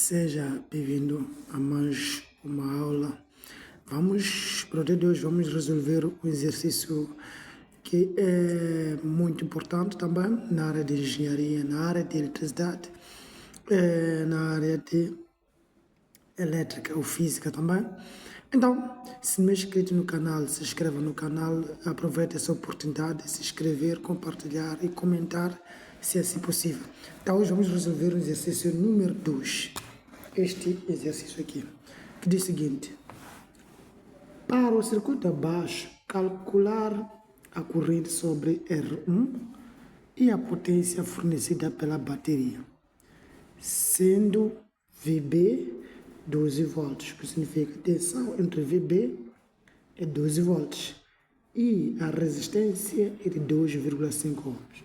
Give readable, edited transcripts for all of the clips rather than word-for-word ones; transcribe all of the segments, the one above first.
Seja bem-vindo a mais uma aula. Para o dia de hoje, vamos resolver um exercício que é muito importante também na área de engenharia, na área de eletricidade, na área de elétrica ou física também. Então, se não é inscrito no canal, se inscreva no canal, aproveite essa oportunidade de se inscrever, compartilhar e comentar, se assim possível. Então, hoje vamos resolver o exercício número 2. Este exercício aqui, que diz o seguinte: para o circuito abaixo, calcular a corrente sobre R1 e a potência fornecida pela bateria, sendo VB 12 volts, que significa tensão entre VB é 12 volts e a resistência é de 2,5 ohms.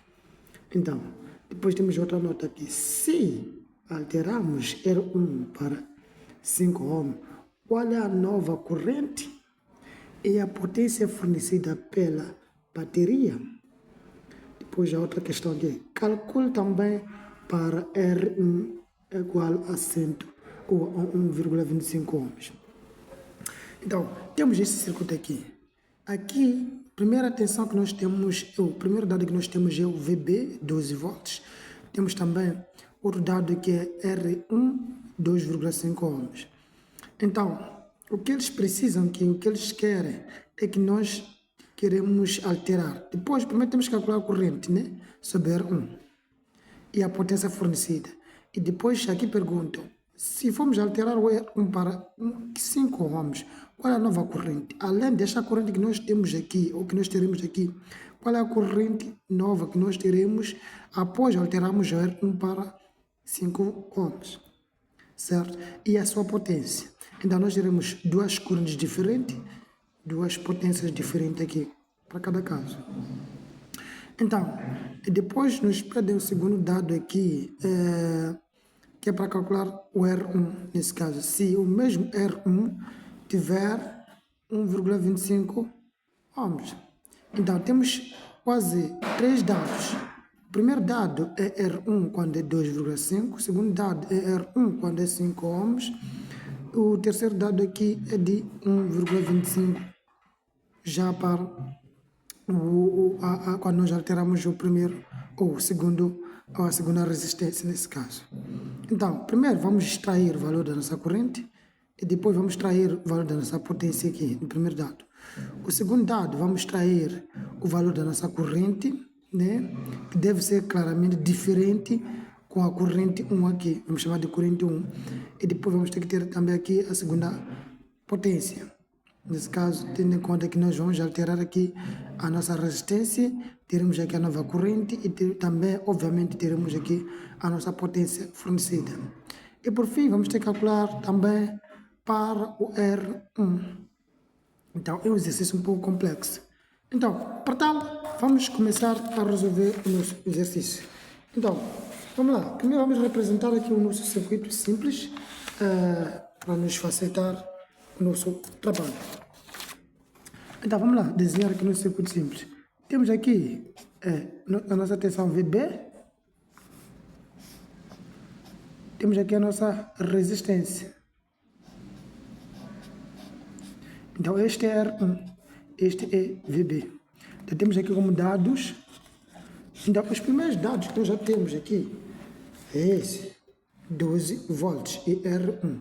Então, depois temos outra nota aqui: se alterarmos R1 para 5 ohms, qual é a nova corrente e a potência fornecida pela bateria? Depois a outra questão aqui: calcule também para R1 igual a 100 ou a 1,25 ohms. Então, temos esse circuito aqui. Aqui, primeira atenção que nós temos, o primeiro dado que nós temos é o VB, 12 volts. Temos também outro dado que é R1, 2,5 ohms. Então, o que eles precisam aqui, o que eles querem é que nós queremos alterar. Depois, primeiro temos que calcular a corrente, né, sobre R1 e a potência fornecida. E depois aqui perguntam: se formos alterar o R1 para 5 ohms, qual é a nova corrente? Além desta corrente que nós temos aqui, ou que nós teremos aqui, qual é a corrente nova que nós teremos após alterarmos o R1 para 5 ohms? Certo? E a sua potência. Então, nós teremos duas correntes diferentes, duas potências diferentes aqui, para cada caso. Então, depois nos pedem o segundo dado aqui, que é para calcular o R1, nesse caso. Se o mesmo R1 tiver 1,25 ohms. Então, temos quase três dados. O primeiro dado é R1 quando é 2,5. O segundo dado é R1 quando é 5 ohms. O terceiro dado aqui é de 1,25, já para quando nós alteramos o primeiro ou o segundo, ou a segunda resistência nesse caso. Então, primeiro vamos extrair o valor da nossa corrente e depois vamos extrair o valor da nossa potência aqui, no primeiro dado. O segundo dado, vamos extrair o valor da nossa corrente, né, que deve ser claramente diferente com a corrente 1 aqui, vamos chamar de corrente 1. E depois vamos ter que ter também aqui a segunda potência. Nesse caso, tendo em conta que nós vamos alterar aqui a nossa resistência, teremos aqui a nova corrente e também, obviamente, teremos aqui a nossa potência fornecida. E por fim, vamos ter que calcular também para o R1. Então, é um exercício um pouco complexo. Então, para tal, vamos começar a resolver o nosso exercício. Então, vamos lá. Primeiro vamos representar aqui o nosso circuito simples, para nos facilitar o nosso trabalho. Então, vamos lá, desenhar aqui no circuito simples. Temos aqui a nossa tensão VB. Temos aqui a nossa resistência. Então, este é R1, este é VB. Então, temos aqui como dados. Então, os primeiros dados que nós já temos aqui é esse, 12 volts e R1,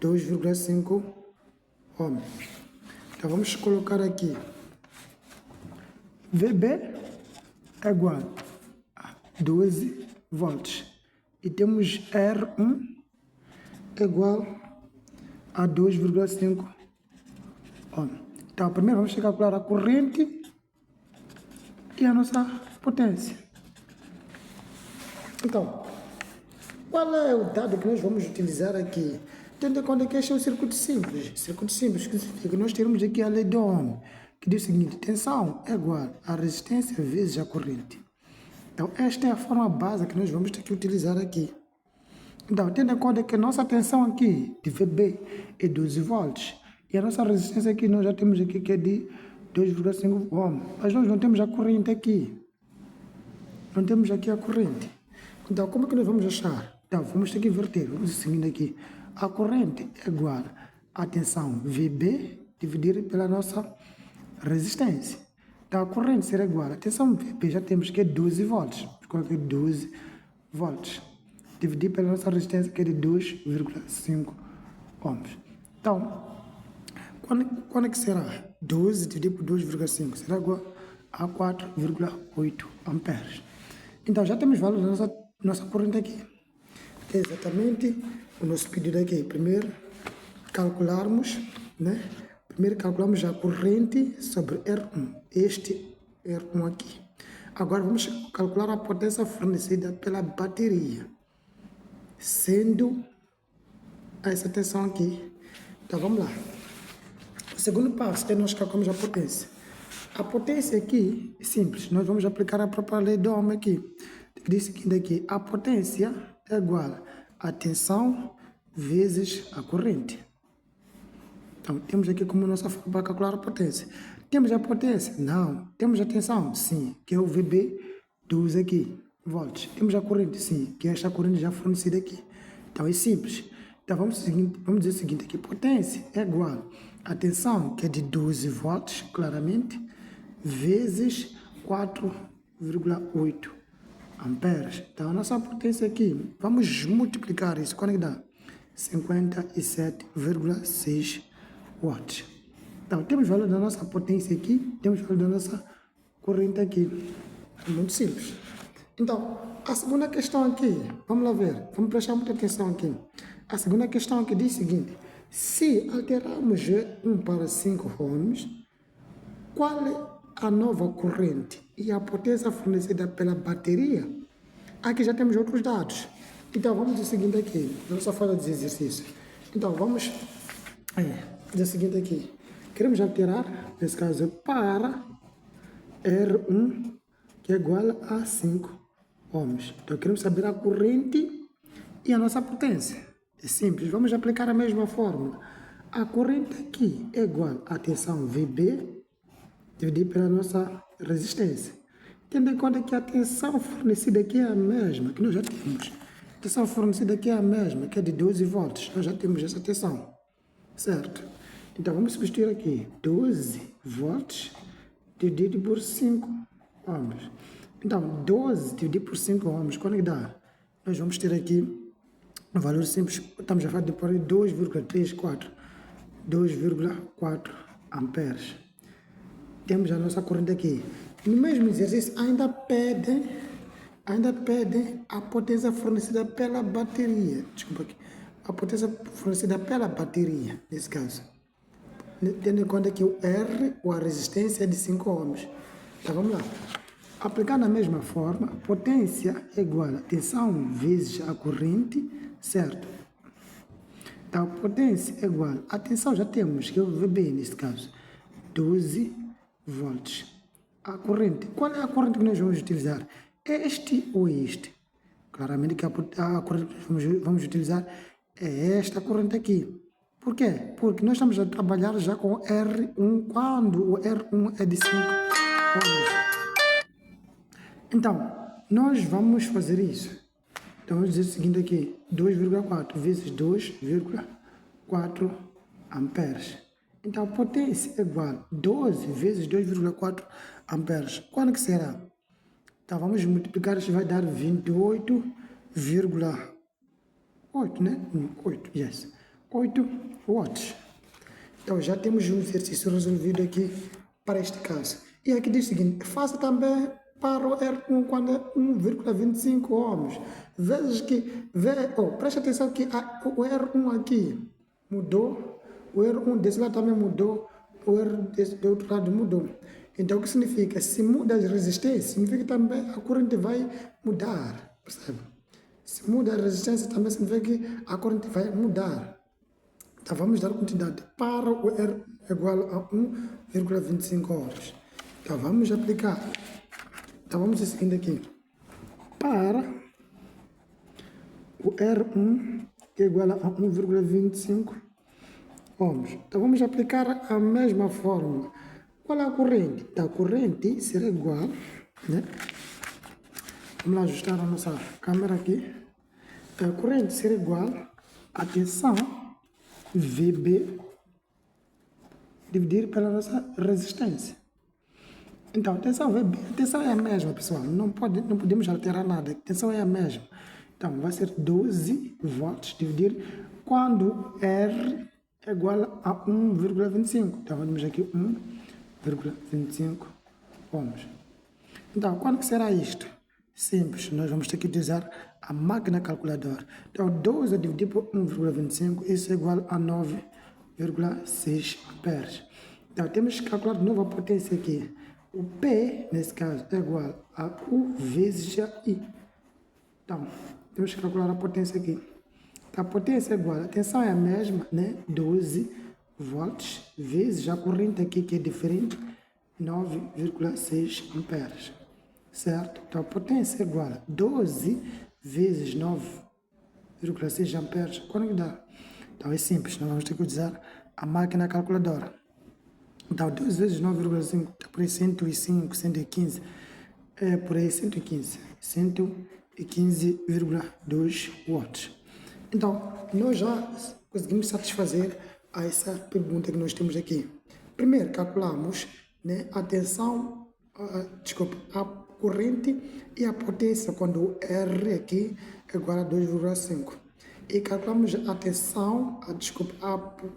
2,5 ohms. Então, vamos colocar aqui VB é igual a 12 volts e temos R1 igual a 2,5 ohms. Então, primeiro vamos calcular a corrente e a nossa potência. Então, qual é o dado que nós vamos utilizar aqui? Tendo em conta que este é um circuito simples. Circuito simples, que significa que nós teremos aqui a lei de Ohm, que diz o seguinte: tensão é igual a resistência vezes a corrente. Então, esta é a forma básica que nós vamos ter que utilizar aqui. Então, tendo em conta que a nossa tensão aqui de VB é 12 volts e a nossa resistência aqui nós já temos aqui que é de 2,5 ohms, mas nós não temos a corrente aqui. Não temos aqui a corrente. Então, como é que nós vamos achar? Então, vamos ter que inverter. Vamos seguindo aqui. A corrente é igual à tensão VB dividido pela nossa resistência. Então, a corrente será igual à tensão VB, já temos que é 12 volts. Vamos colocar 12 volts. Dividir pela nossa resistência, que é de 2,5 ohms. Então, quando é que será? 12 dividido por 2,5 será igual a 4,8 amperes. Então, já temos o valor da nossa corrente aqui. É exatamente o nosso pedido aqui. Primeiro, calcularmos, né? Primeiro calculamos a corrente sobre R1. Este R1 aqui. Agora, vamos calcular a potência fornecida pela bateria. Sendo essa tensão aqui. Então, vamos lá. O segundo passo é nós calculamos a potência. A potência aqui é simples. Nós vamos aplicar a própria lei de Ohm aqui. Diz o seguinte aqui. A potência é igual a tensão vezes a corrente. Então, temos aqui como nossa forma para calcular a potência. Temos a potência? Não. Temos a tensão? Sim. Que é o VB 12 aqui, volts. Temos a corrente? Sim. Que é esta corrente já fornecida aqui. Então, é simples. Então, vamos dizer o seguinte aqui. Potência é igual a tensão, que é de 12 volts, claramente, vezes 4,8 amperes. Então, a nossa potência aqui, vamos multiplicar isso. Quando é que dá? 57,6 watts. Então, temos o valor da nossa potência aqui, temos o valor da nossa corrente aqui. É muito simples. Então, a segunda questão aqui, vamos lá ver, vamos prestar muita atenção aqui. A segunda questão aqui diz o seguinte: se alterarmos G1 para 5 ohms, qual é a nova corrente e a potência fornecida pela bateria? Aqui já temos outros dados. Então, vamos dizer o seguinte aqui, nossa folha de exercício. Então, vamos fazer o seguinte aqui. Queremos alterar, nesse caso, para R1, que é igual a 5 ohms. Então, queremos saber a corrente e a nossa potência. É simples, vamos aplicar a mesma fórmula. A corrente aqui é igual à tensão VB dividido pela nossa resistência. Tendo em conta que a tensão fornecida aqui é a mesma, que nós já temos. A tensão fornecida aqui é a mesma, que é de 12 volts. Nós já temos essa tensão, certo? Então, vamos substituir aqui 12 volts dividido por 5 ohms. Então, 12 dividido por 5 ohms, quando é que dá? Nós vamos ter aqui um valor simples, estamos a falar de 2,4 amperes. Temos a nossa corrente aqui. No mesmo exercício, ainda pedem a potência fornecida pela bateria. Desculpa aqui. A potência fornecida pela bateria, nesse caso. Tendo em conta que o R, ou a resistência, é de 5 ohms. Então, vamos lá. Aplicando a mesma forma, potência é igual a tensão vezes a corrente, certo? Então, potência é igual a tensão, já temos, que é o VB neste caso, 12 volts. A corrente, qual é a corrente que nós vamos utilizar? É este ou este? Claramente que a corrente que nós vamos utilizar é esta corrente aqui. Por quê? Porque nós estamos a trabalhar já com R1, quando o R1 é de 5 ohms. Então, nós vamos fazer isso. Então, vamos dizer o seguinte aqui, 2,4 vezes 2,4 amperes. Então, a potência é igual a 12 vezes 2,4 amperes. Quando que será? Então, vamos multiplicar, isso vai dar 28,8, né? 8, yes. 8 watts. Então, já temos um exercício resolvido aqui para este caso. E aqui diz o seguinte, faça também para o R1 quando é 1,25 ohms. Vezes que, preste atenção que o R1 aqui mudou, o R1 desse lado também mudou, o R1 do outro lado mudou. Então, o que significa? Se muda as resistências, significa que também a corrente vai mudar, percebe? Se muda a resistência, também significa que a corrente vai mudar. Então, vamos dar quantidade para o R igual a 1,25 ohms. Então, vamos aplicar. Então, vamos dizer o seguinte aqui. Para o R1 igual a 1,25 ohms. Então, vamos aplicar a mesma fórmula. Qual é a corrente? Então, a corrente será igual, né? Vamos lá ajustar a nossa câmera aqui. A corrente será igual a tensão VB dividir pela nossa resistência. Então, a tensão VB, a tensão é a mesma, pessoal. Não podemos alterar nada. A tensão é a mesma. Então, vai ser 12 volts dividir quando R é igual a 1,25. Então, vamos aqui 1,25 ohms. Então, quando que será isto? Simples, nós vamos ter que utilizar a máquina calculadora. Então, 12 a dividir por 1,25, isso é igual a 9,6 amperes. Então, temos que calcular de novo a potência aqui. O P, nesse caso, é igual a U vezes a I. Então, temos que calcular a potência aqui. Então, a potência é igual, a tensão é a mesma, né? 12 volts vezes a corrente aqui, que é diferente, 9,6 amperes. Certo? Então, a potência é igual a 12 vezes 9,6 amperes. Quanto que dá? Então, é simples, nós vamos ter que usar a máquina calculadora. Então, 12 vezes 9,5 está por aí 105, 115, por aí 115, 115,2 watts. Então, nós já conseguimos satisfazer a essa pergunta que nós temos aqui. Primeiro, calculamos, né, a tensão, a corrente e a potência quando o R aqui é igual a 2,5. E calculamos a tensão,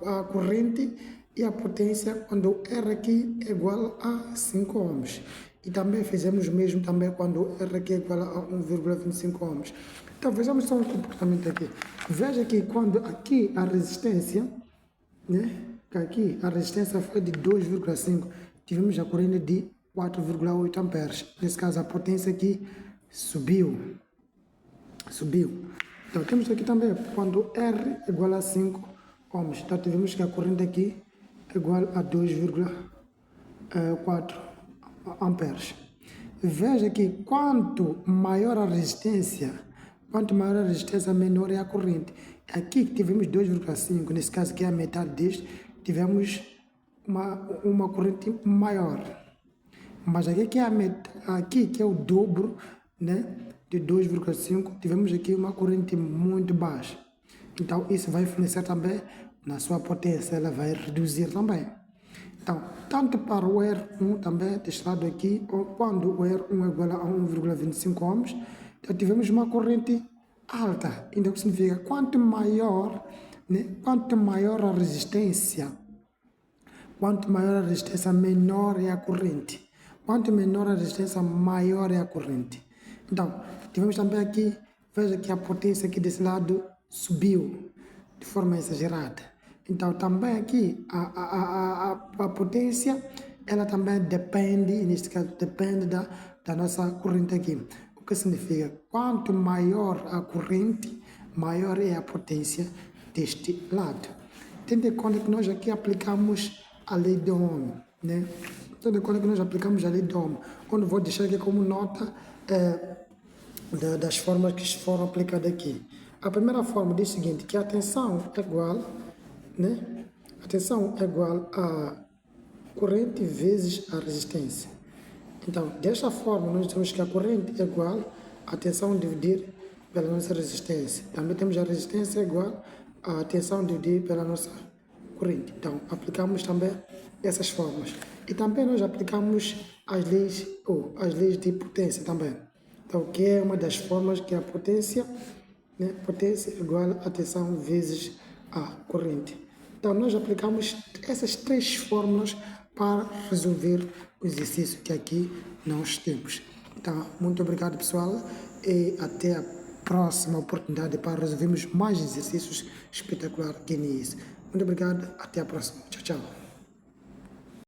a corrente e a potência quando o R aqui é igual a 5 ohms. E também fizemos o mesmo também quando o R aqui é igual a 1,25 ohms. Então vejamos só um comportamento aqui. Veja que quando aqui a resistência, né? Aqui a resistência foi de 2,5, tivemos a corrente de 4,8 amperes. Nesse caso a potência aqui subiu. Então temos aqui também quando R é igual a 5 ohms. Então tivemos que a corrente aqui é igual a 2,4 amperes. Veja que quanto maior a resistência, menor é a corrente. Aqui que tivemos 2,5, nesse caso que é a metade deste, tivemos uma corrente maior. Mas aqui que é o dobro, né, de 2,5, tivemos aqui uma corrente muito baixa. Então isso vai influenciar também na sua potência, ela vai reduzir também. Então, tanto para o R1 também, deste lado aqui, ou quando o R1 é igual a 1,25 ohms, então tivemos uma corrente alta. Então, significa quanto maior a resistência, menor é a corrente. Quanto menor a resistência, maior é a corrente. Então, tivemos também aqui, veja que a potência aqui desse lado subiu de forma exagerada. Então, também aqui, a potência, ela também depende, neste caso, depende da nossa corrente aqui. O que significa, quanto maior a corrente, maior é a potência deste lado. Tendo em conta que nós aqui aplicamos a lei de Ohm, né? Tendo em conta que nós aplicamos a lei de Ohm, onde vou deixar aqui como nota das formas que foram aplicadas aqui. A primeira forma diz o seguinte, que a tensão é igual, né? A tensão é igual a corrente vezes a resistência. Então, desta forma, nós temos que a corrente é igual a tensão dividir pela nossa resistência. Também temos a resistência igual a tensão dividir pela nossa corrente. Então, aplicamos também essas formas. E também nós aplicamos as leis de potência também. Então, que é uma das formas que a potência, né? Potência igual a tensão vezes a corrente. Então, nós aplicamos essas três fórmulas para resolver o exercício que aqui nós temos. Então, muito obrigado, pessoal, e até a próxima oportunidade para resolvermos mais exercícios espetaculares que nisso. Muito obrigado, até a próxima. Tchau, tchau.